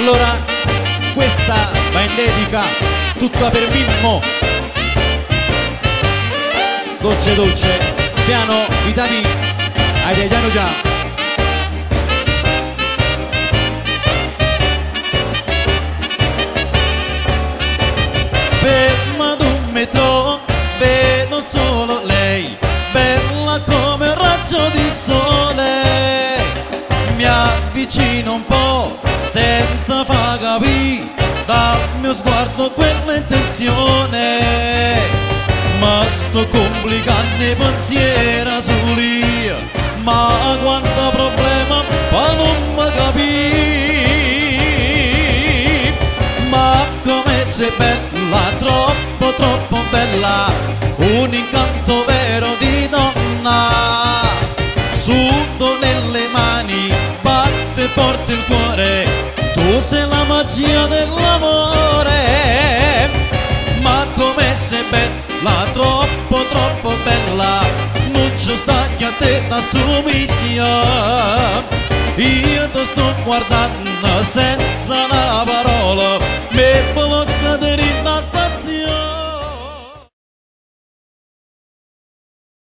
Allora questa va in dedica tutta per Mimmo. Dolce dolce, piano vitamina, hai piano già. Fermato un metro, vedo solo lei, bella come un raggio di sole. Mi avvicino un po' senza far capire dal mio sguardo quella intenzione, ma sto complicando i pensieri su lì, ma quanto problema poi non mi capì. Ma come sei bella, troppo troppo bella, un incanto vero di donna. Suddo nelle mani, batte forte il cuore, tu sei la magia dell'amore. Ma come sei bella, troppo troppo bella, non ci sta che a te t'assomiglia. Io ti sto guardando senza una parola,